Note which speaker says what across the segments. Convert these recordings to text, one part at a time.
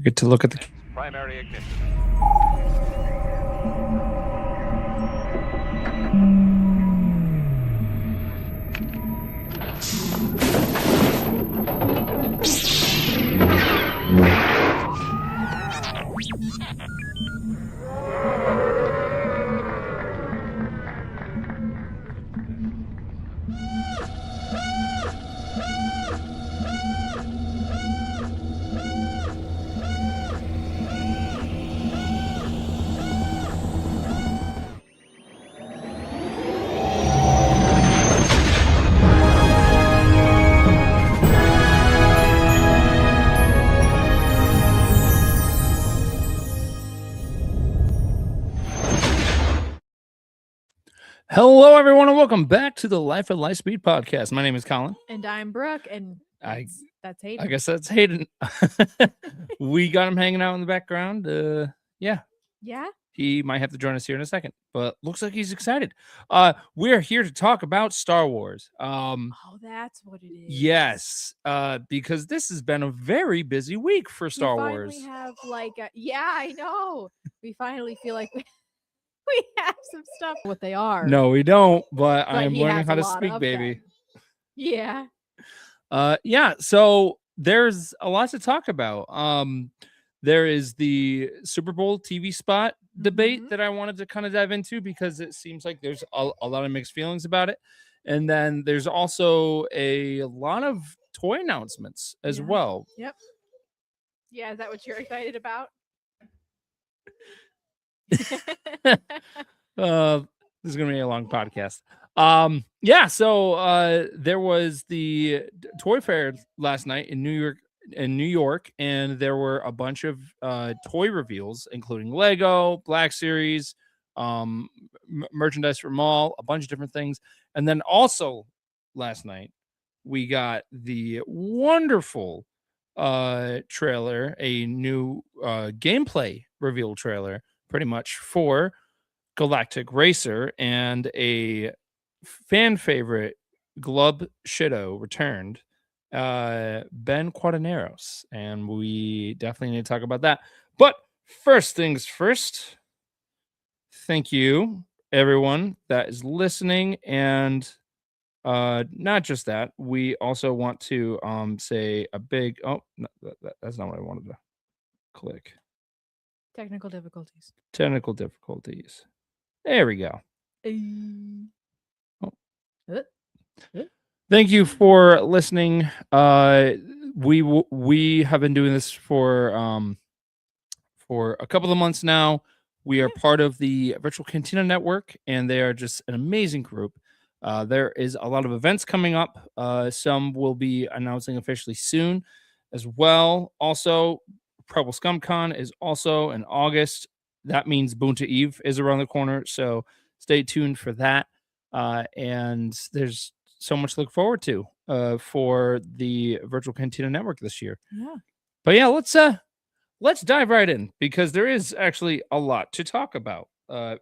Speaker 1: Get to look at the
Speaker 2: primary ignition.
Speaker 1: Hello, everyone, and welcome back to the Life at Lightspeed podcast. My name is Colin.
Speaker 3: And I'm Brooke, and that's Hayden.
Speaker 1: I guess that's Hayden. We got him hanging out in the background. Yeah. He might have to join us here in a second, but looks like he's excited. We're here to talk about Star Wars.
Speaker 3: Oh, that's what it is.
Speaker 1: Yes, because this has been a very busy week for Star Wars.
Speaker 3: We have I know. We finally feel like we have some stuff. What they are?
Speaker 1: No, we don't. But I'm learning how to speak, baby.
Speaker 3: Yeah.
Speaker 1: Yeah. So there's a lot to talk about. There is the Super Bowl TV spot debate that I wanted to kind of dive into because it seems like there's a lot of mixed feelings about it. And then there's also a lot of toy announcements as well.
Speaker 3: Yep. Yeah, is that what you're excited about?
Speaker 1: This is gonna be a long podcast. So there was the toy fair last night in New York, and there were a bunch of toy reveals, including Lego, Black Series, merchandise from all, a bunch of different things. And then also last night we got the wonderful trailer, a new gameplay reveal trailer, pretty much for Galactic Racer, and a fan favorite Glub Shido returned, Ben Quadinaros, and we definitely need to talk about that. But first things first, thank you everyone that is listening, and not just that, we also want to say a big that's not what I wanted to click.
Speaker 3: Technical difficulties.
Speaker 1: There we go. Thank you for listening. We have been doing this for a couple of months now. We are part of the Virtual Cantina Network, and they are just an amazing group. There is a lot of events coming up. Some will be announcing officially soon as well. Also, Purple ScumCon is also in August. That means Bunta Eve is around the corner, so stay tuned for that. And there's so much to look forward to for the Virtual Cantina Network this year.
Speaker 3: Yeah.
Speaker 1: But yeah, let's dive right in, because there is actually a lot to talk about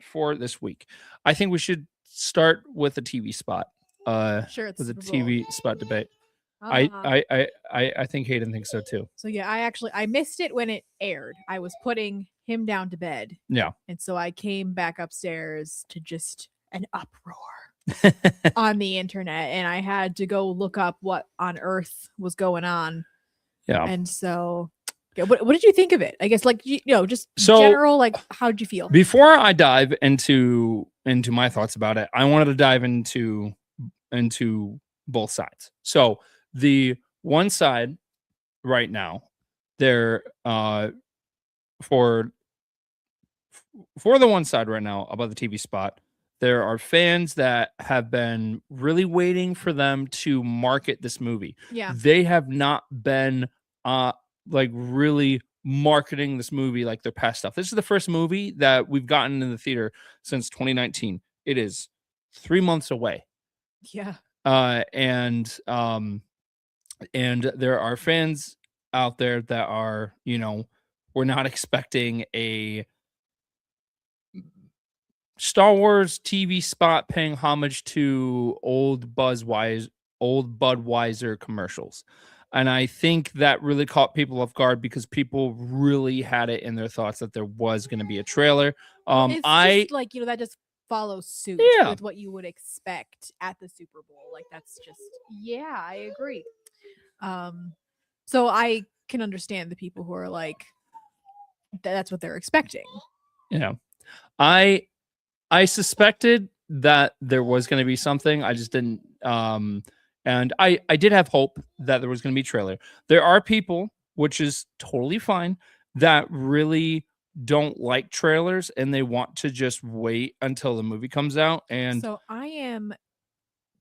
Speaker 1: for this week. I think we should start with the TV spot.
Speaker 3: Sure,
Speaker 1: with the TV spot debate. I think Hayden thinks so too.
Speaker 3: So yeah, I missed it when it aired. I was putting him down to bed.
Speaker 1: Yeah.
Speaker 3: And so I came back upstairs to just an uproar on the internet, and I had to go look up what on earth was going on.
Speaker 1: Yeah.
Speaker 3: And so what did you think of it? I guess just general, how did you feel?
Speaker 1: Before I dive into my thoughts about it, I wanted to dive into both sides. So the one side right now, they're for the one side right now about the TV spot, there are fans that have been really waiting for them to market this movie.
Speaker 3: Yeah.
Speaker 1: They have not been really marketing this movie like their past stuff. This is the first movie that we've gotten in the theater since 2019. It is 3 months away.
Speaker 3: Yeah.
Speaker 1: And there are fans out there that are, we're not expecting a Star Wars TV spot paying homage to old Budweiser commercials. And I think that really caught people off guard because people really had it in their thoughts that there was going to be a trailer.
Speaker 3: Well, it's just like, that just follows suit
Speaker 1: Yeah.
Speaker 3: with what you would expect at the Super Bowl. Like, that's just, yeah, I agree. So I can understand the people who are like, that's what they're expecting.
Speaker 1: Yeah. I suspected that there was going to be something. I just didn't. And I did have hope that there was going to be a trailer. There are people, which is totally fine, that really don't like trailers and they want to just wait until the movie comes out. And
Speaker 3: so I am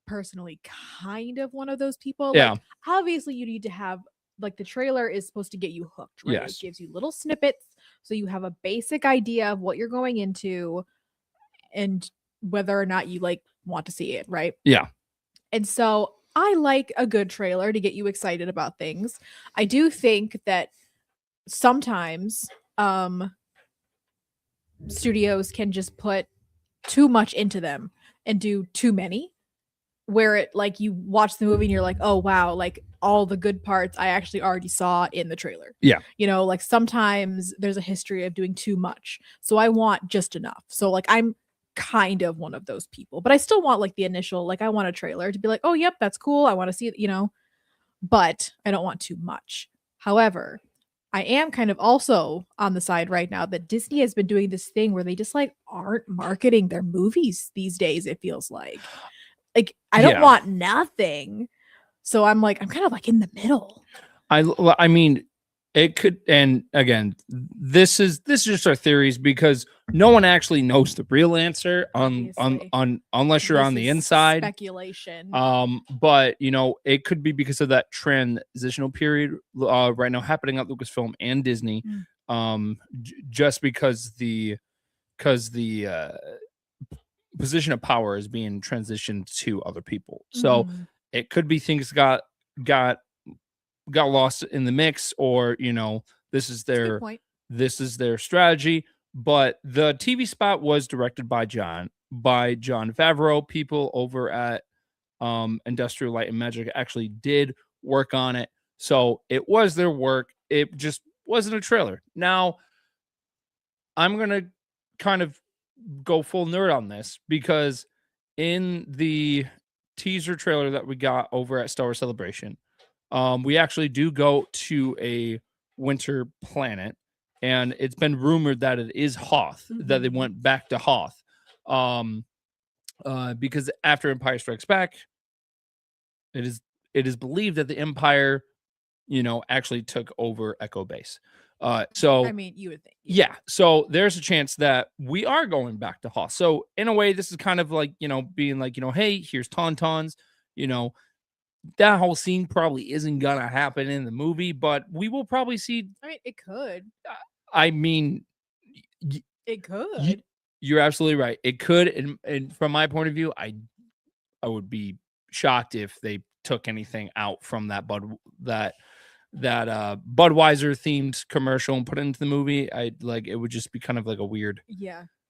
Speaker 3: personally kind of one of those people.
Speaker 1: Yeah.
Speaker 3: Like, obviously, you need to have, like, the trailer is supposed to get you hooked, right?
Speaker 1: Yes.
Speaker 3: It gives you little snippets so you have a basic idea of what you're going into and whether or not you like want to see it, right?
Speaker 1: Yeah.
Speaker 3: And so I like a good trailer to get you excited about things. I do think that sometimes studios can just put too much into them and do too many, where it, like, you watch the movie and you're like, oh wow, like all the good parts I actually already saw in the trailer.
Speaker 1: Yeah.
Speaker 3: Like sometimes there's a history of doing too much, so I want just enough. So like I'm kind of one of those people, but I still want like the initial, like I want a trailer to be like, oh yep, that's cool, I want to see it, but I don't want too much. However, I am kind of also on the side right now that Disney has been doing this thing where they just like aren't marketing their movies these days, it feels like I don't want nothing. So I'm kind of like in the middle.
Speaker 1: I mean, it could, and again, this is just our theories because no one actually knows the real answer on unless you're on the inside.
Speaker 3: Speculation.
Speaker 1: But it could be because of that transitional period right now happening at Lucasfilm and Disney. Just because the position of power is being transitioned to other people. So it could be things got lost in the mix, or this is their strategy. But the TV spot was directed by Jon Favreau. People over at Industrial Light and Magic actually did work on it, so it was their work. It just wasn't a trailer. Now I'm gonna kind of go full nerd on this because in the teaser trailer that we got over at Star Wars Celebration, we actually do go to a winter planet, and it's been rumored that it is Hoth, that they went back to Hoth, because after Empire Strikes Back, it is believed that the Empire, actually took over Echo Base. So
Speaker 3: I mean, you would think.
Speaker 1: Yeah. So there's a chance that we are going back to Hoth. So in a way, this is kind of like, being like, hey, here's Tauntauns, that whole scene probably isn't going to happen in the movie, but we will probably see.
Speaker 3: I mean, it could.
Speaker 1: I mean,
Speaker 3: it could.
Speaker 1: You're absolutely right. It could. And from my point of view, I would be shocked if they took anything out from that Budweiser themed commercial and put it into the movie. It would just be kind of like a weird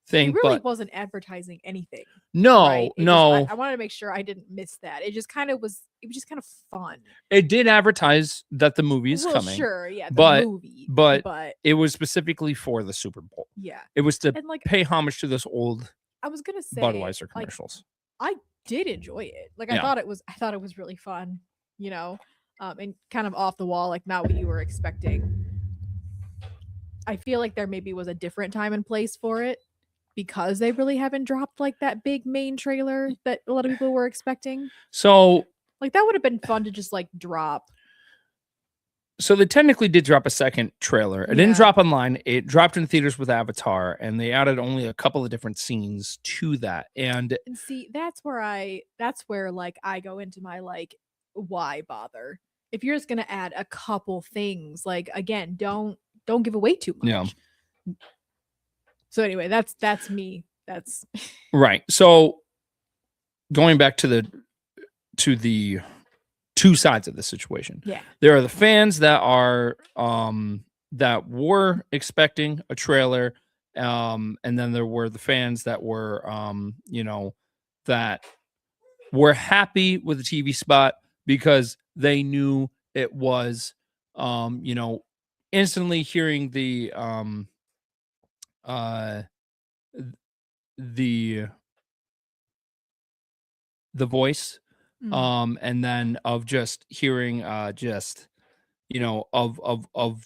Speaker 1: thing.
Speaker 3: It really wasn't advertising anything.
Speaker 1: No,
Speaker 3: right?
Speaker 1: no.
Speaker 3: I wanted to make sure I didn't miss that. It just kind of was kind of fun.
Speaker 1: It did advertise that the movie is coming.
Speaker 3: Sure, yeah,
Speaker 1: movie. But it was specifically for the Super Bowl.
Speaker 3: Yeah.
Speaker 1: It was to pay homage to this old
Speaker 3: I was gonna say
Speaker 1: Budweiser commercials.
Speaker 3: I did enjoy it. I thought it was really fun, and kind of off the wall, not what you were expecting. I feel like there maybe was a different time and place for it because they really haven't dropped that big main trailer that a lot of people were expecting.
Speaker 1: So
Speaker 3: that would have been fun to just drop.
Speaker 1: So they technically did drop a second trailer. It didn't drop online. It dropped in theaters with Avatar, and they added only a couple of different scenes to that. And
Speaker 3: see, that's where I go into my why bother? If you're just gonna add a couple things, again, don't give away too much.
Speaker 1: Yeah.
Speaker 3: So anyway, that's me. That's
Speaker 1: right. So going back to the two sides of the situation.
Speaker 3: Yeah.
Speaker 1: There are the fans that are that were expecting a trailer, and then there were the fans that were that were happy with the TV spot because they knew it was, instantly hearing uh, the the voice,
Speaker 3: Mm.
Speaker 1: and then of just hearing, just of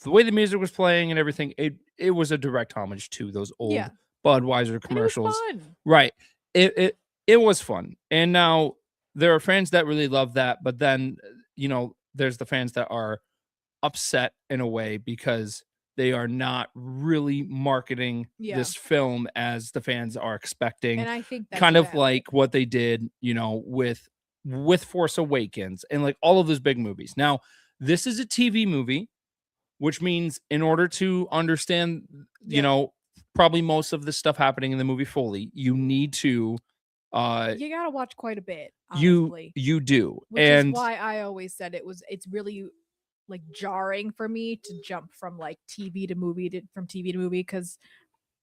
Speaker 1: the way the music was playing and everything. It was a direct homage to those
Speaker 3: Yeah.
Speaker 1: old Budweiser
Speaker 3: And it was
Speaker 1: commercials.
Speaker 3: fun.
Speaker 1: Right. It was fun. And now there are fans that really love that, but then there's the fans that are upset in a way because they are not really marketing
Speaker 3: Yeah.
Speaker 1: this film as the fans are expecting,
Speaker 3: And I think that's
Speaker 1: kind of
Speaker 3: valid.
Speaker 1: like what they did, with Force Awakens and like all of those big movies. Now, this is a TV movie, which means in order to understand,
Speaker 3: Yeah.
Speaker 1: probably most of the stuff happening in the movie fully, you need to
Speaker 3: You gotta watch quite a bit,
Speaker 1: you
Speaker 3: honestly.
Speaker 1: you do.
Speaker 3: Which is
Speaker 1: And
Speaker 3: why I always said it's really like jarring for me to jump from like TV to movie to from TV to movie because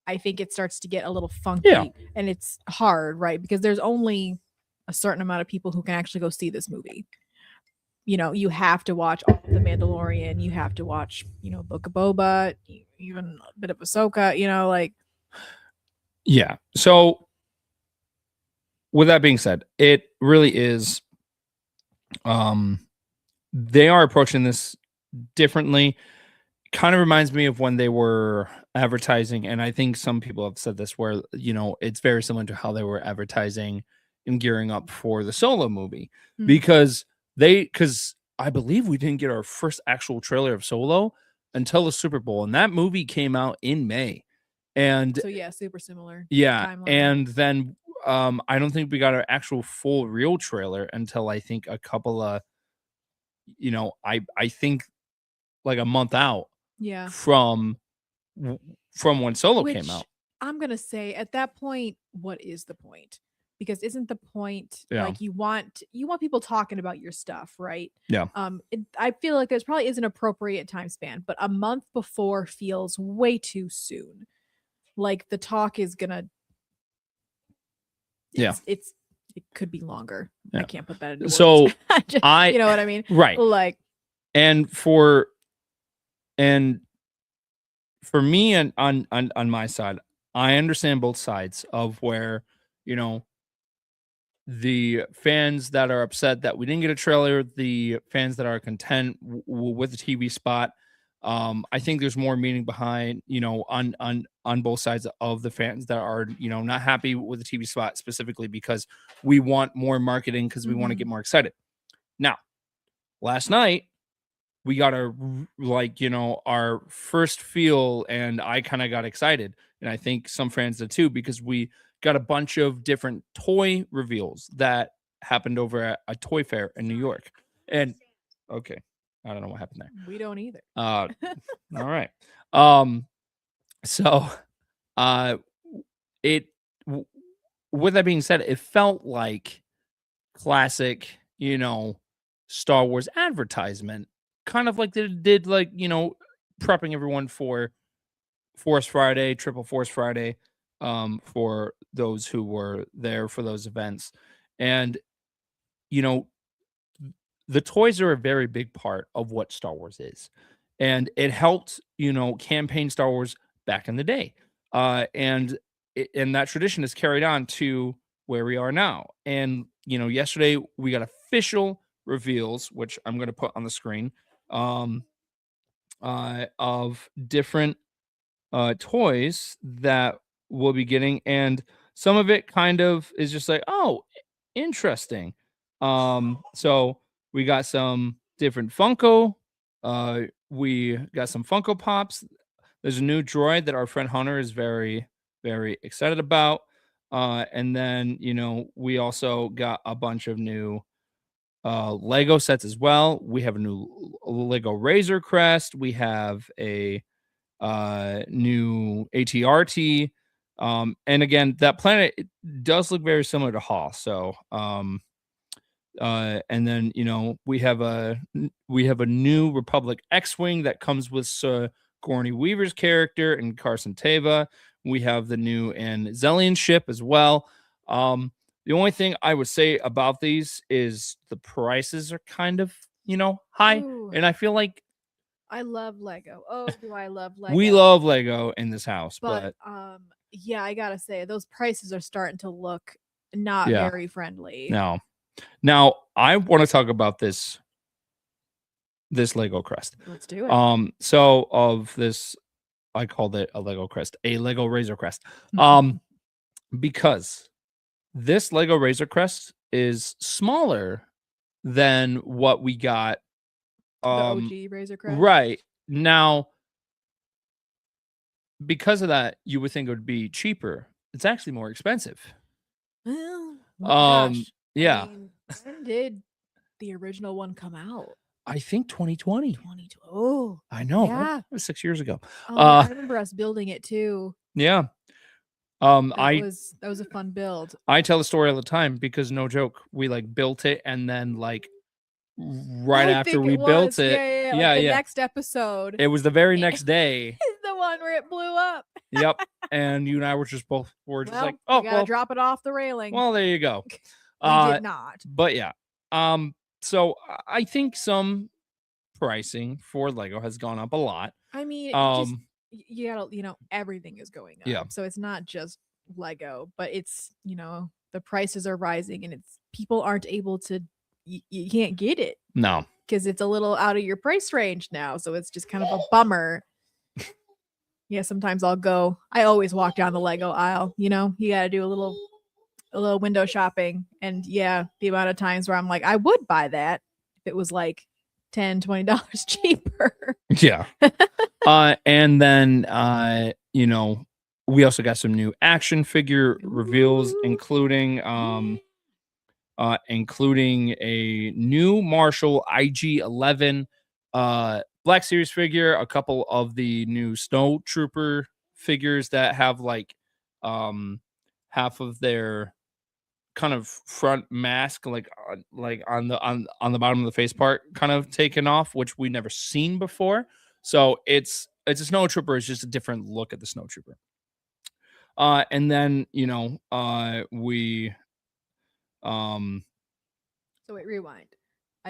Speaker 3: I think it starts to get a little funky
Speaker 1: Yeah.
Speaker 3: and it's hard, right? Because there's only a certain amount of people who can actually go see this movie. You have to watch all of The Mandalorian, you have to watch, Book of Boba, even a bit of Ahsoka, like
Speaker 1: yeah. So with that being said, it really is, they are approaching this differently. Kind of reminds me of when they were advertising, and I think some people have said this, where it's very similar to how they were advertising and gearing up for the Solo movie,
Speaker 3: Mm.
Speaker 1: because I believe we didn't get our first actual trailer of Solo until the Super Bowl, and that movie came out in May. And
Speaker 3: so yeah, super similar
Speaker 1: yeah,
Speaker 3: timeline.
Speaker 1: and then I don't think we got our actual full real trailer until I think a couple of, I think like a month out
Speaker 3: Yeah.
Speaker 1: from when Solo came out.
Speaker 3: I'm gonna say at that point, what is the point? Because isn't the point
Speaker 1: Yeah.
Speaker 3: like you want people talking about your stuff, right?
Speaker 1: Yeah.
Speaker 3: I feel like there's probably is an appropriate time span, but a month before feels way too soon. Like the talk is gonna. It could be longer.
Speaker 1: Yeah.
Speaker 3: I can't put that into words.
Speaker 1: So
Speaker 3: you know what I mean,
Speaker 1: right?
Speaker 3: Like,
Speaker 1: and for me and on my side, I understand both sides of where the fans that are upset that we didn't get a trailer, the fans that are content with the TV spot. I think there's more meaning behind, on both sides of the fans that are, not happy with the TV spot specifically because we want more marketing, because we want to get more excited. Now, last night we got our first feel, and I kind of got excited, and I think some fans did too, because we got a bunch of different toy reveals that happened over at a toy fair in New York. And okay, I don't know what happened there.
Speaker 3: We don't either.
Speaker 1: All right. So it with that being said, it felt like classic, Star Wars advertisement, kind of like they did, like, prepping everyone for Force Friday, Triple Force Friday, for those who were there for those events. And, the toys are a very big part of what Star Wars is. And it helped, campaign Star Wars back in the day. And that tradition is carried on to where we are now. And, yesterday we got official reveals, which I'm going to put on the screen, of different toys that we'll be getting, and some of it kind of is just like, oh, interesting. So we got some different Funko. We got some Funko Pops. There's a new droid that our friend Hunter is very, very excited about. And then, we also got a bunch of new Lego sets as well. We have a new Lego Razor Crest. We have a new ATRT. And again, that planet, it does look very similar to Hoth. So and then we have a new Republic X-wing that comes with Sigourney Weaver's character and Carson Teva. We have the new and Zellian ship as well. The only thing I would say about these is the prices are kind of high.
Speaker 3: Ooh,
Speaker 1: And I feel like
Speaker 3: I love Lego. Oh, do I love
Speaker 1: we
Speaker 3: Lego?
Speaker 1: love Lego in this house,
Speaker 3: But
Speaker 1: but
Speaker 3: yeah, I gotta say those prices are starting to look not
Speaker 1: yeah,
Speaker 3: very friendly.
Speaker 1: no. Now I want to talk about this Lego crest.
Speaker 3: Let's do it.
Speaker 1: So of this, I called it a Lego crest, a Lego Razor Crest. Because this Lego Razor Crest is smaller than what we got.
Speaker 3: The OG Razor Crest.
Speaker 1: Right. Now, because of that, you would think it would be cheaper. It's actually more expensive.
Speaker 3: Well, gosh.
Speaker 1: Yeah.
Speaker 3: I mean, when did the original one come out?
Speaker 1: I think 2020.
Speaker 3: 2020. Oh,
Speaker 1: I know, right?
Speaker 3: yeah.
Speaker 1: It was 6 years ago.
Speaker 3: Oh, I remember us building it too.
Speaker 1: Yeah.
Speaker 3: That was a fun build.
Speaker 1: I tell the story all the time because no joke, we like built it and then like right
Speaker 3: I
Speaker 1: after
Speaker 3: think
Speaker 1: we
Speaker 3: it
Speaker 1: built
Speaker 3: was.
Speaker 1: it,
Speaker 3: Yeah. Like the next episode
Speaker 1: it was the very next day.
Speaker 3: is the one where it blew up.
Speaker 1: Yep. And you and I were just just like,
Speaker 3: we
Speaker 1: oh,
Speaker 3: gotta
Speaker 1: well,
Speaker 3: drop it off the railing.
Speaker 1: well, there you go.
Speaker 3: We did not.
Speaker 1: But yeah. So I think some pricing for Lego has gone up a lot.
Speaker 3: I mean, you gotta, everything is going up.
Speaker 1: Yeah.
Speaker 3: So it's not just Lego, but it's, the prices are rising and it's people aren't able to, you can't get it.
Speaker 1: No.
Speaker 3: Because it's a little out of your price range now. So it's just kind of a bummer. Yeah, sometimes I always walk down the Lego aisle, you gotta do a little window shopping. And yeah, the amount of times where I'm like, I would buy that if it was like $10-20 cheaper.
Speaker 1: Yeah. And then we also got some new action figure reveals, including a new Marshall IG-11 Black Series figure, a couple of the new Snow Trooper figures that have like half of their kind of front mask like on the bottom of the face part kind of taken off, which we never seen before. So it's a Snow Trooper. It's just a different look at the Snow Trooper. And then we
Speaker 3: So wait, rewind.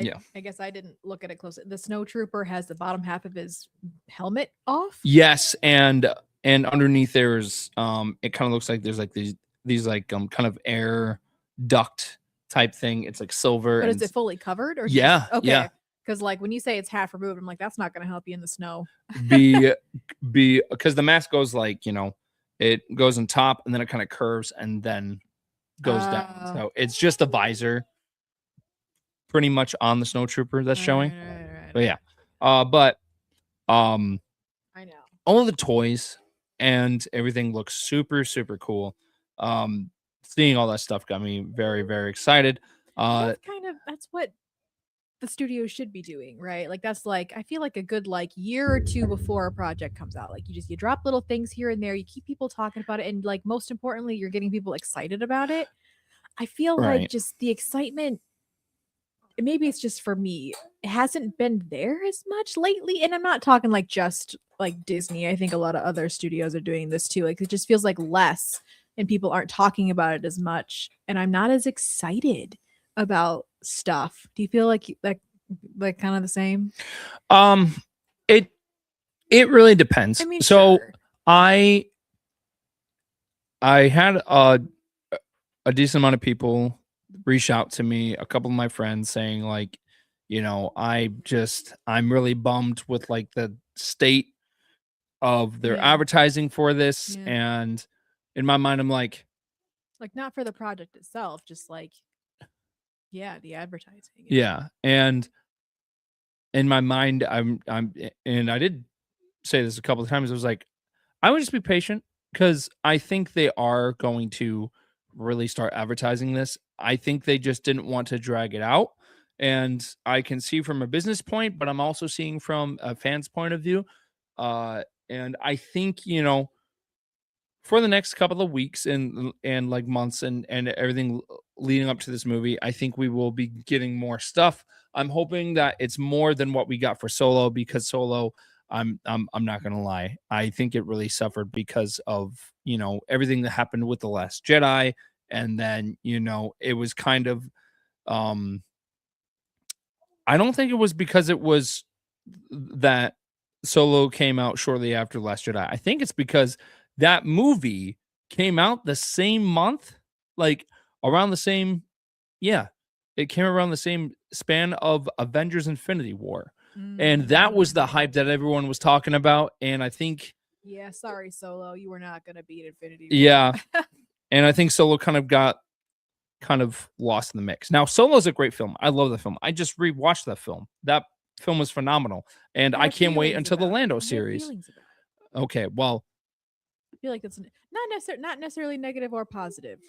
Speaker 1: Yeah.
Speaker 3: I guess I didn't look at it closely. The Snow Trooper has the bottom half of his helmet off.
Speaker 1: Yes, and underneath there's it kind of looks like there's like these like kind of air duct type thing. It's like silver.
Speaker 3: But is it fully covered or
Speaker 1: yeah,
Speaker 3: just, okay.
Speaker 1: Yeah.
Speaker 3: Because like when you say it's half removed, I'm like, that's not going to help you in the snow.
Speaker 1: Because the mask goes like, it goes on top and then it kind of curves and then goes down. So it's just a visor pretty much on the Snow Trooper that's showing.
Speaker 3: Right.
Speaker 1: But yeah. But
Speaker 3: I know.
Speaker 1: All of the toys and everything looks super, super cool. Seeing all that stuff got me very, very excited.
Speaker 3: That's what the studio should be doing, right? Like that's like, I feel like a good like year or two before a project comes out, like you drop little things here and there, you keep people talking about it, and like most importantly, you're getting people excited about it. I feel like just the excitement, maybe it's just for me, it hasn't been there as much lately. And I'm not talking like just like Disney. I think a lot of other studios are doing this too. Like it just feels like less and people aren't talking about it as much. And I'm not as excited about stuff. Do you feel like kind of the same?
Speaker 1: It really depends.
Speaker 3: I mean,
Speaker 1: so
Speaker 3: sure.
Speaker 1: I had a decent amount of people reach out to me, a couple of my friends saying like, I'm really bummed with like the state of their advertising for this.
Speaker 3: Yeah.
Speaker 1: And in my mind, I'm like
Speaker 3: not for the project itself, just like, yeah, the advertising.
Speaker 1: Yeah. And in my mind, and I did say this a couple of times. I was like, I would just be patient because I think they are going to really start advertising this. I think they just didn't want to drag it out. And I can see from a business point, but I'm also seeing from a fan's point of view. And I think, for the next couple of weeks and like months and everything leading up to this movie, I think we will be getting more stuff. I'm hoping that it's more than what we got for Solo, because Solo, I'm not gonna lie, I think it really suffered because of everything that happened with The Last Jedi, and then it was kind of I don't think it was because it was that Solo came out shortly after Last Jedi. I think it's because that movie came out the same month, like around the same, yeah, it came around the same span of Avengers Infinity War. And that was the hype that everyone was talking about. And I think,
Speaker 3: Yeah, sorry, Solo. You were not gonna beat Infinity War.
Speaker 1: yeah. And I think Solo got kind of lost in the mix. Now, Solo's a great film. I love the film. I just rewatched that film. That film was phenomenal. And
Speaker 3: I
Speaker 1: I
Speaker 3: have
Speaker 1: can't wait
Speaker 3: feelings
Speaker 1: until the
Speaker 3: about it.
Speaker 1: Lando
Speaker 3: I have
Speaker 1: series.
Speaker 3: feelings about it.
Speaker 1: Okay, well,
Speaker 3: I feel like that's not necessarily negative or positive.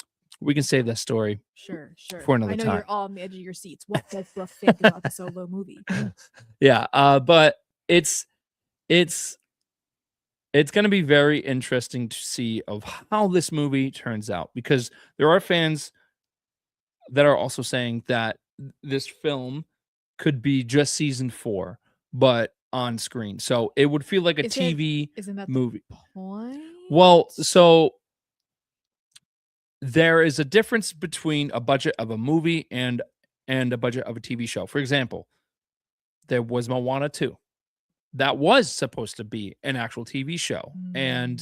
Speaker 1: we can save that story
Speaker 3: Sure.
Speaker 1: for another
Speaker 3: I know
Speaker 1: time.
Speaker 3: you're all on the edge of your seats. What does Brooke think about the Solo movie?
Speaker 1: Yeah, but it's going to be very interesting to see of how this movie turns out, because there are fans that are also saying that this film could be just season 4 but on screen. So it would feel like a TV
Speaker 3: Isn't that
Speaker 1: movie.
Speaker 3: the point?
Speaker 1: Well, so there is a difference between a budget of a movie and a budget of a TV show. For example, there was Moana 2. That was supposed to be an actual TV show. And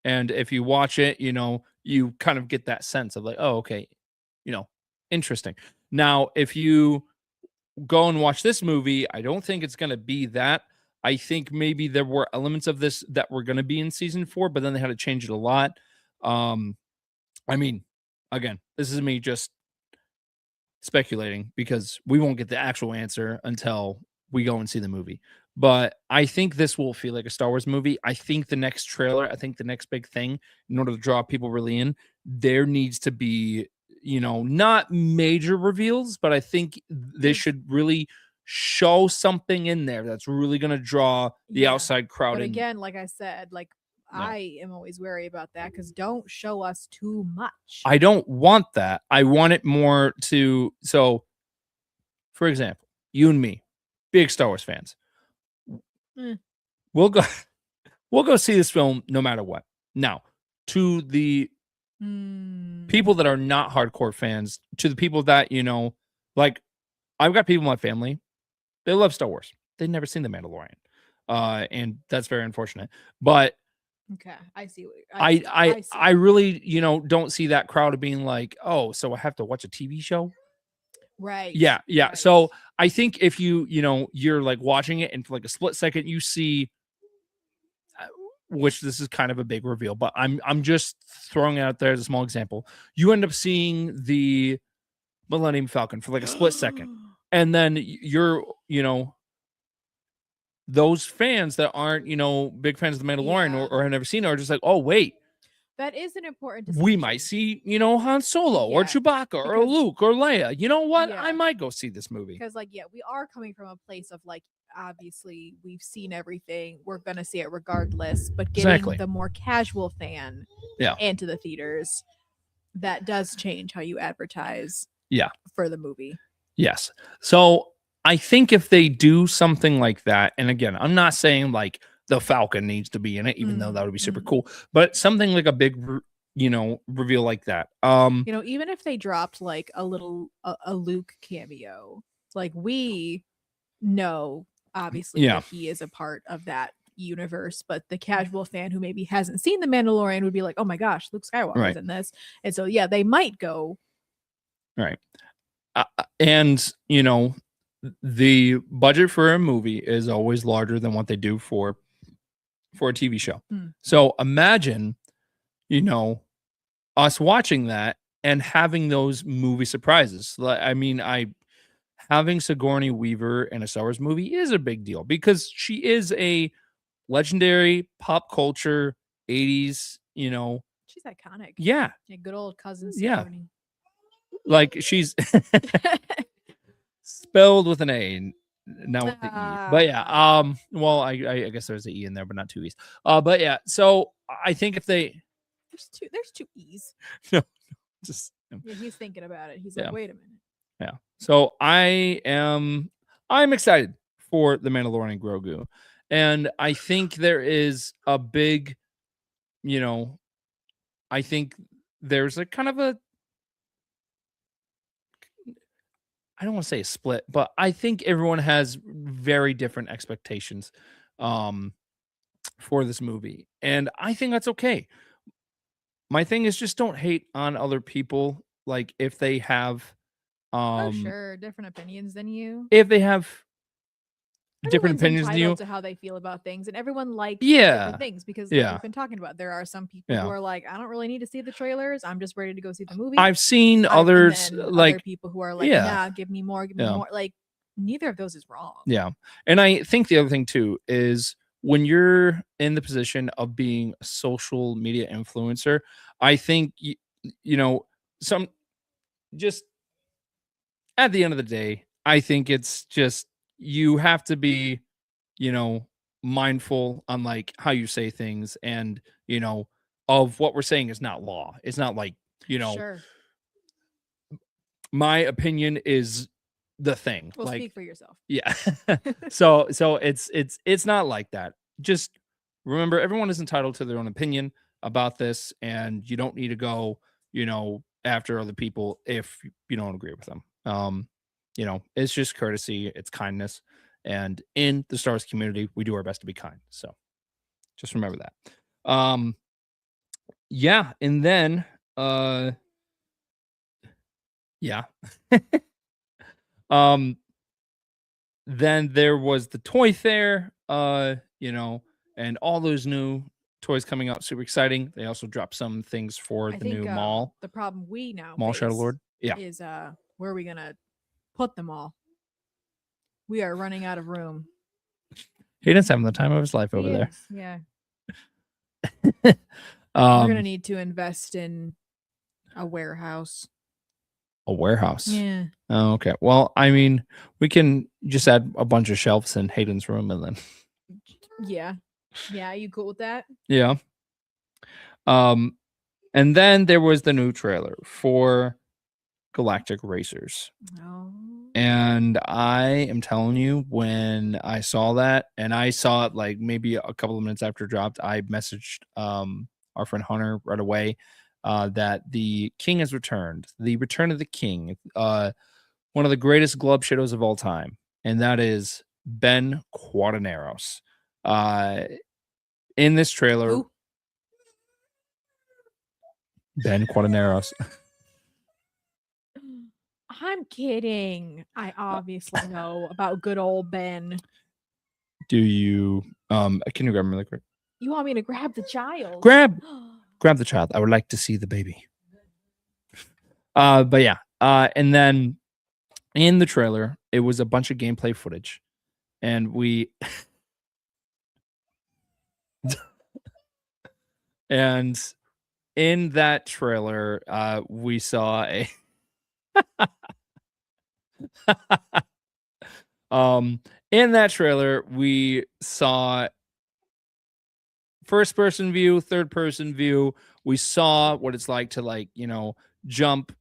Speaker 1: if you watch it, you kind of get that sense of like, oh, okay, interesting. Now, if you go and watch this movie, I don't think it's going to be that. I think maybe there were elements of this that were going to be in season 4, but then they had to change it a lot. I mean, again, this is me just speculating because we won't get the actual answer until we go and see the movie. But I think this will feel like a Star Wars movie. I think the next trailer, I think the next big thing, in order to draw people really in, there needs to be, not major reveals, but I think they should really show something in there that's really going to draw the outside crowd
Speaker 3: But
Speaker 1: in.
Speaker 3: again, like I said, I am always wary about that because don't show us too much.
Speaker 1: I don't want that. I want it more to. So, for example, you and me, big Star Wars fans, we'll go see this film no matter what. Now, to the people that are not hardcore fans, to the people that like, I've got people in my family, they love Star Wars. They've never seen The Mandalorian, and that's very unfortunate. But
Speaker 3: okay, I see.
Speaker 1: I really don't see that crowd of being like, oh, so I have to watch a TV show.
Speaker 3: Right.
Speaker 1: Yeah.
Speaker 3: Right.
Speaker 1: So I think if you're like watching it and for like a split second you see, which this is kind of a big reveal, but I'm just throwing it out there as a small example. You end up seeing the Millennium Falcon for like a split second, and then you're those fans that aren't big fans of the Mandalorian or have never seen it are just like, oh wait.
Speaker 3: That is an important distinction.
Speaker 1: We might see, Han Solo or Chewbacca or Luke or Leia. You know what?
Speaker 3: Yeah.
Speaker 1: I might go see this movie.
Speaker 3: Because, we are coming from a place of, obviously, we've seen everything. We're going to see it regardless. But getting the more casual fan into the theaters, that does change how you advertise for the movie.
Speaker 1: Yes. So I think if they do something like that, and again, I'm not saying like the Falcon needs to be in it, even though that would be super cool, but something like a big, reveal like that.
Speaker 3: Even if they dropped like a Luke cameo, like we know obviously that he is a part of that universe, but the casual fan who maybe hasn't seen The Mandalorian would be like, oh my gosh, Luke Skywalker's in this. And so, they might go.
Speaker 1: Right. And, the budget for a movie is always larger than what they do for a TV show. So imagine, us watching that and having those movie surprises. I mean, having Sigourney Weaver in a Star Wars movie is a big deal because she is a legendary pop culture 80s,
Speaker 3: she's iconic.
Speaker 1: Yeah.
Speaker 3: Good old cousin Sigourney.
Speaker 1: Like she's spelled with an A, not with the E. But yeah, well, I guess there's an E in there, but not two E's. But yeah, so I think if they
Speaker 3: there's two E's.
Speaker 1: No, just
Speaker 3: he's thinking about it. He's like, wait a minute.
Speaker 1: Yeah. So I'm excited for The Mandalorian Grogu. And I think there is a big, I think there's a kind of I don't want to say a split, but I think everyone has very different expectations um for this movie. And I think that's okay. My thing is just don't hate on other people like
Speaker 3: Oh, sure, different opinions than you.
Speaker 1: if they have different
Speaker 3: Everyone's
Speaker 1: opinions than you.
Speaker 3: entitled to how they feel about things, and everyone likes different
Speaker 1: Yeah.
Speaker 3: things because, like
Speaker 1: Yeah.
Speaker 3: we've been talking about, there are some people who
Speaker 1: Yeah.
Speaker 3: are like, I don't really need to see the trailers. I'm just ready to go see the movie.
Speaker 1: I've seen
Speaker 3: And
Speaker 1: others
Speaker 3: then other
Speaker 1: like
Speaker 3: people who are like,
Speaker 1: yeah.
Speaker 3: nah, give me more, give me
Speaker 1: Yeah.
Speaker 3: more. Like, neither of those is wrong.
Speaker 1: Yeah. And I think the other thing too is when you're in the position of being a social media influencer, I think you know, some just at the end of the day, I think it's just you have to be, you know, mindful on like how you say things and, you know, of what we're saying is not law. It's not like, you know,
Speaker 3: Sure.
Speaker 1: my opinion is the thing.
Speaker 3: Well,
Speaker 1: Like
Speaker 3: speak for yourself.
Speaker 1: yeah. So it's not like that. Just remember everyone is entitled to their own opinion about this and you don't need to go, you know, after other people if you don't agree with them. You know, it's just courtesy, it's kindness. And in the Star Wars community, we do our best to be kind. So just remember that. Yeah, and then yeah. um Then there was the toy fair, you know, and all those new toys coming out, super exciting. They also dropped some things for
Speaker 3: I
Speaker 1: the
Speaker 3: think
Speaker 1: new mall,
Speaker 3: the problem we now
Speaker 1: Mall Shadow
Speaker 3: face
Speaker 1: Lord. Yeah.
Speaker 3: is where are we gonna put them all? We are running out of room.
Speaker 1: Hayden's having the time of his life over
Speaker 3: He
Speaker 1: there.
Speaker 3: is, yeah. We're gonna
Speaker 1: Um,
Speaker 3: need to invest in a warehouse.
Speaker 1: a warehouse.
Speaker 3: Yeah.
Speaker 1: Oh, okay. Well, I mean, we can just add a bunch of shelves in Hayden's room and then
Speaker 3: Yeah. Yeah, you cool with that?
Speaker 1: yeah. Um, and then there was the new trailer for Galactic Racers.
Speaker 3: Oh.
Speaker 1: And I am telling you, when I saw that, and I saw it like maybe a couple of minutes after it dropped, I messaged our friend Hunter right away that the king has returned. The return of the king, one of the greatest glove shadows of all time, and that is Ben Quadinaros. Uh, in this trailer,
Speaker 3: Who?
Speaker 1: Ben Quadinaros.
Speaker 3: I'm kidding. I obviously know about good old Ben.
Speaker 1: Do you can you grab me really quick?
Speaker 3: You want me to grab the child?
Speaker 1: Grab the child. I would like to see the baby. But yeah. And then in the trailer, it was a bunch of gameplay footage. And we and in that trailer, we saw a in that trailer, we saw first person view, third person view. We saw what it's like to like, you know, jump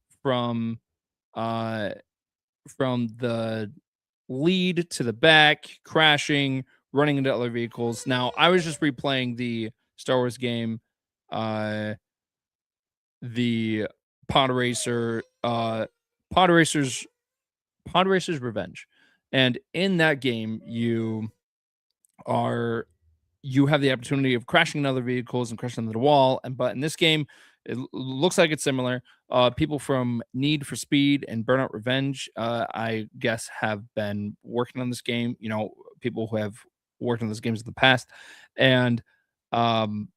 Speaker 1: uh from the lead to the back, crashing, running into other vehicles. Now, I was just replaying the Star Wars game, the Pod Racer, Pod Racers, Pod Racers Revenge, and in that game, are you have the opportunity of crashing into other vehicles and crashing into the wall. And but in this game, it looks like it's similar. People from Need for Speed and Burnout Revenge, I guess, have been working on this game. You know, people who have worked on those games in the past, and um,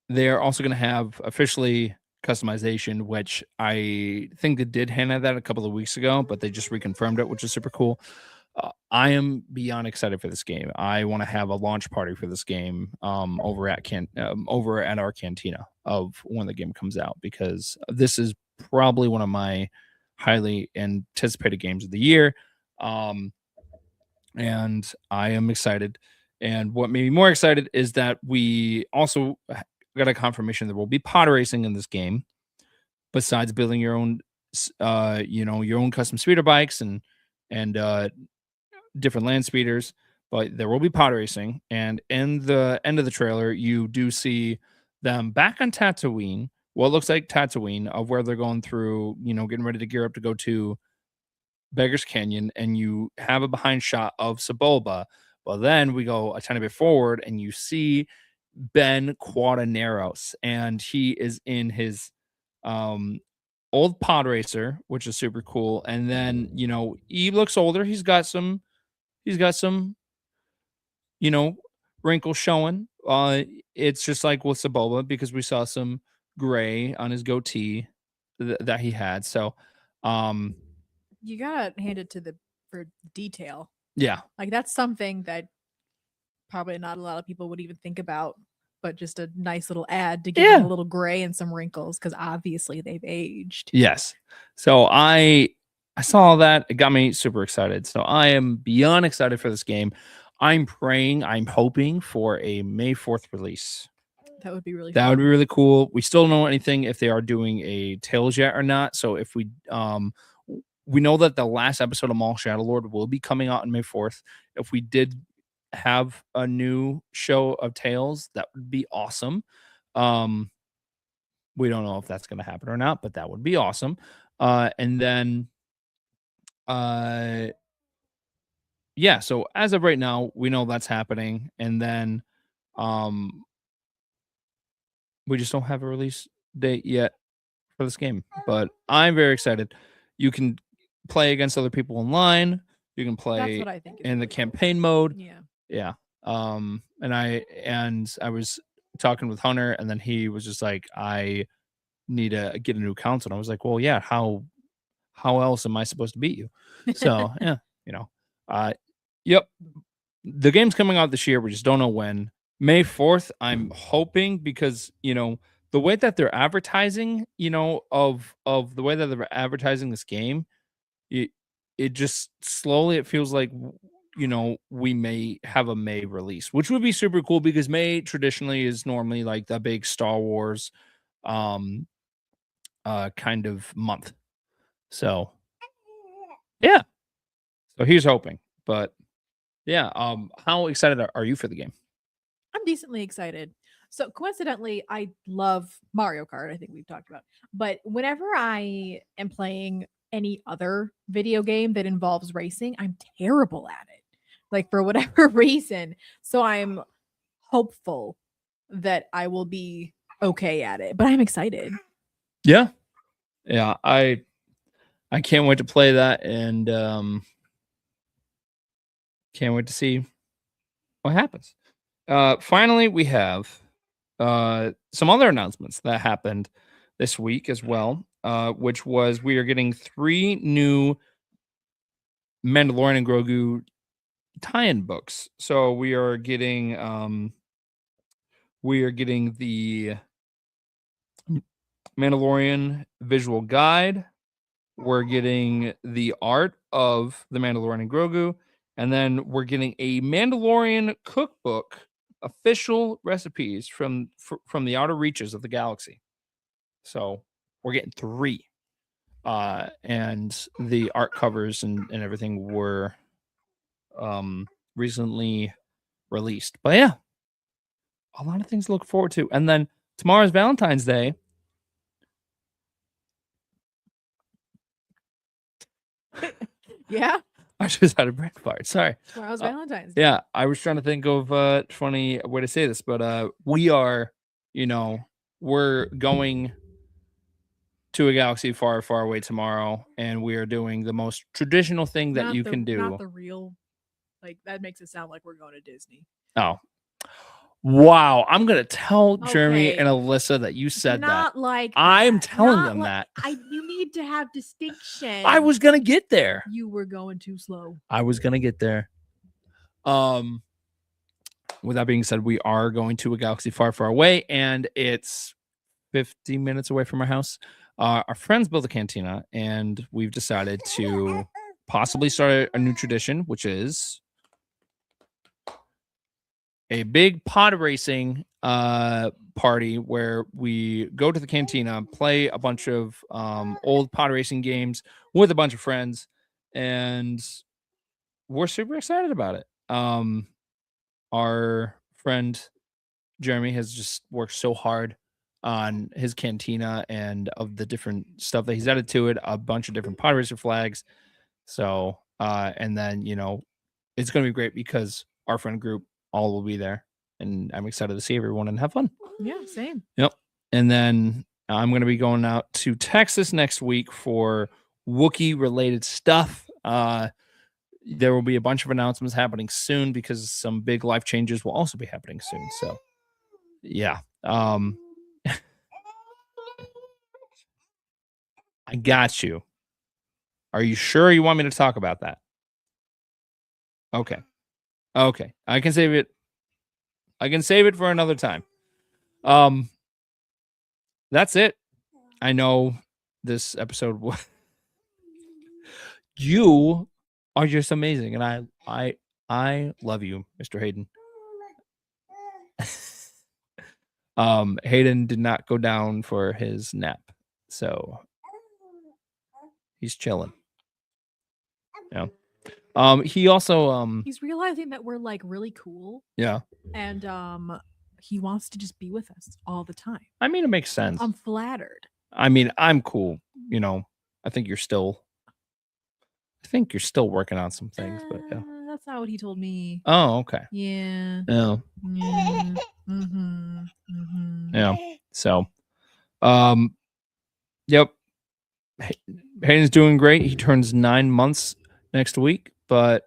Speaker 1: they are also going to have officially customization, which I think they did hint at that a couple of weeks ago, but they just reconfirmed it, which is super cool. I am beyond excited for this game. I want to have a launch party for this game over at our cantina of when the game comes out because this is probably one of my highly anticipated games of the year. And I am excited. And what made me more excited is that we also got a confirmation there will be pod racing in this game, besides building your own, your own custom speeder bikes and different land speeders. But there will be pod racing, and in the end of the trailer, you do see them back on Tatooine. What looks like Tatooine, of where they're going through, you know, getting ready to gear up to go to Beggar's Canyon, and you have a behind shot of Sebulba. Well, then we go a tiny bit forward, and you see Ben Quadinaros, and he is in his um old pod racer, which is super cool. And then he looks older. He's got some you know wrinkles showing. It's just like with Sebulba because we saw some gray on his goatee that he had. So, um,
Speaker 3: You gotta hand it to the for detail.
Speaker 1: yeah,
Speaker 3: Like that's something that probably not a lot of people would even think about, but just a nice little ad to give them
Speaker 1: yeah,
Speaker 3: a little gray and some wrinkles because obviously they've aged.
Speaker 1: yes. So I saw that. It got me super excited. So I am beyond excited for this game. I'm praying, I'm hoping for a May 4th release.
Speaker 3: That would be really
Speaker 1: That
Speaker 3: fun.
Speaker 1: would be really cool. We still don't know anything if they are doing a Tales yet or not. So if we know that the last episode of Mall Shadow Lord will be coming out on May 4th. If we did have a new show of Tales, that would be awesome. Um we don't know if that's going to happen or not, but that would be awesome. And then uh yeah, so as of right now, we know that's happening, and then um we just don't have a release date yet for this game, but I'm very excited. You can play against other people online. You can
Speaker 3: That's
Speaker 1: play
Speaker 3: what I think is
Speaker 1: in the
Speaker 3: really cool.
Speaker 1: campaign mode.
Speaker 3: Yeah.
Speaker 1: Yeah. And I was talking with Hunter, and then he was just like, I need to get a new account. And I was like, well, yeah, how else am I supposed to beat you? So yeah, you know. Yep. The game's coming out this year. We just don't know when. May 4th, I'm hoping, because the way that they're advertising, of the way that they're advertising this game, it it just slowly it feels like we may have a May release, which would be super cool because May traditionally is normally like the big Star Wars um kind of month. So yeah. So here's hoping. But yeah, how excited are you for the game?
Speaker 3: I'm decently excited. So coincidentally, I love Mario Kart. I think we've talked about. But whenever I am playing any other video game that involves racing, I'm terrible at it. Like for whatever reason. So I'm hopeful that I will be okay at it. But I'm excited.
Speaker 1: Yeah. Yeah, I can't wait to play that, and can't wait to see what happens. Finally, we have some other announcements that happened this week as well, which was we are getting 3 new Mandalorian and Grogu tie-in books. So we are getting the Mandalorian visual guide. We're getting the art of the Mandalorian and Grogu, and then we're getting a Mandalorian cookbook, official recipes from the outer reaches of the galaxy. So we're getting 3, and the art covers and everything were recently released. But yeah, a lot of things to look forward to. And then tomorrow's Valentine's Day.
Speaker 3: Yeah.
Speaker 1: I just had a brain fart. Sorry.
Speaker 3: Tomorrow's
Speaker 1: Uh,
Speaker 3: Valentine's Day.
Speaker 1: Yeah, I was trying to think of a funny way to say this, but we are, we're going to a galaxy far, far away tomorrow, and we are doing the most traditional thing that you can do.
Speaker 3: Not the real. Like that makes it sound like we're going to Disney.
Speaker 1: Oh, wow! I'm gonna tell Jeremy
Speaker 3: Okay.
Speaker 1: and Alyssa that you said that.
Speaker 3: Not like
Speaker 1: I'm
Speaker 3: that.
Speaker 1: telling
Speaker 3: Not
Speaker 1: them
Speaker 3: like-
Speaker 1: that.
Speaker 3: You need to have distinction.
Speaker 1: I was gonna get there.
Speaker 3: You were going too slow.
Speaker 1: I was gonna get there. With that being said, we are going to a galaxy far, far away, and it's 50 minutes away from our house. Our friends built a cantina, and we've decided to possibly start a new tradition, which is a big pod racing party where we go to the cantina, play a bunch of old pod racing games with a bunch of friends, and we're super excited about it. Our friend Jeremy has just worked so hard on his cantina and of the different stuff that he's added to it, a bunch of different pod racer flags. So, and then, it's going to be great because our friend group all will be there, and I'm excited to see everyone and have fun.
Speaker 3: Yeah, same.
Speaker 1: Yep. And then I'm going to be going out to Texas next week for Wookiee related stuff. There will be a bunch of announcements happening soon because some big life changes will also be happening soon. So, yeah. I got you. Are you sure you want me to talk about that? Okay. Okay. I can save it. I can save it for another time. That's it. I know this episode you are just amazing, and I love you, Mr. Hayden. Hayden did not go down for his nap, so he's chilling. Yeah. He also
Speaker 3: He's realizing that we're like really cool,
Speaker 1: yeah.
Speaker 3: and he wants to just be with us all the time.
Speaker 1: I mean, it makes sense.
Speaker 3: I'm flattered.
Speaker 1: I mean, I'm cool. I think you're still working on some things, but yeah.
Speaker 3: That's not what he told me.
Speaker 1: Oh, okay.
Speaker 3: Yeah.
Speaker 1: Oh.
Speaker 3: Yeah. Mm-hmm.
Speaker 1: Yeah. So, yep. Hayden's doing great. He turns 9 months next week. But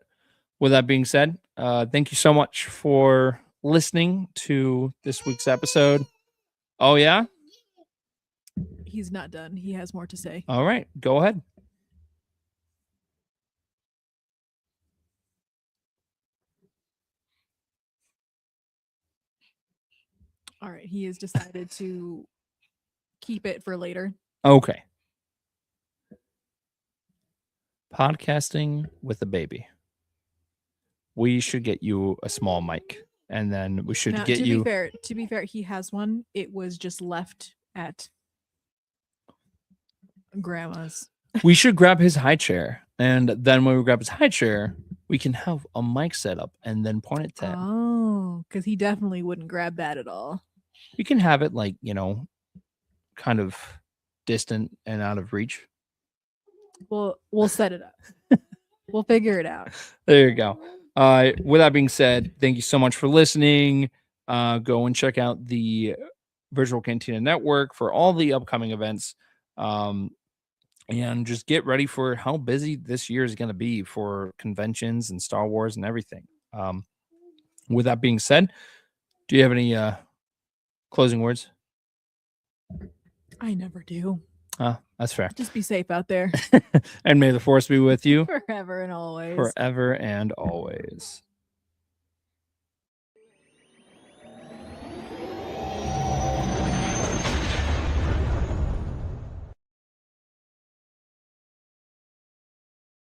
Speaker 1: with that being said, thank you so much for listening to this week's episode. Oh, yeah?
Speaker 3: He's not done. He has more to say.
Speaker 1: All right. Go ahead.
Speaker 3: All right. He has decided to keep it for later.
Speaker 1: Okay. Podcasting with a baby. We should get you a small mic, and then we should get you.
Speaker 3: To be fair, he has one. It was just left at grandma's.
Speaker 1: We should grab his high chair, and then when we grab his high chair, we can have a mic set up and then point it to him.
Speaker 3: Oh, because he definitely wouldn't grab that at all.
Speaker 1: We can have it like, kind of distant and out of reach.
Speaker 3: We'll set it up. We'll figure it out.
Speaker 1: There you go. With that being said, thank you so much for listening. Go and check out the Virtual Cantina Network for all the upcoming events. And just get ready for how busy this year is going to be for conventions and Star Wars and everything. With that being said, do you have any closing words?
Speaker 3: I never do.
Speaker 1: That's fair.
Speaker 3: Just be safe out there.
Speaker 1: And may the Force be with you
Speaker 3: forever and always.
Speaker 1: Forever and always.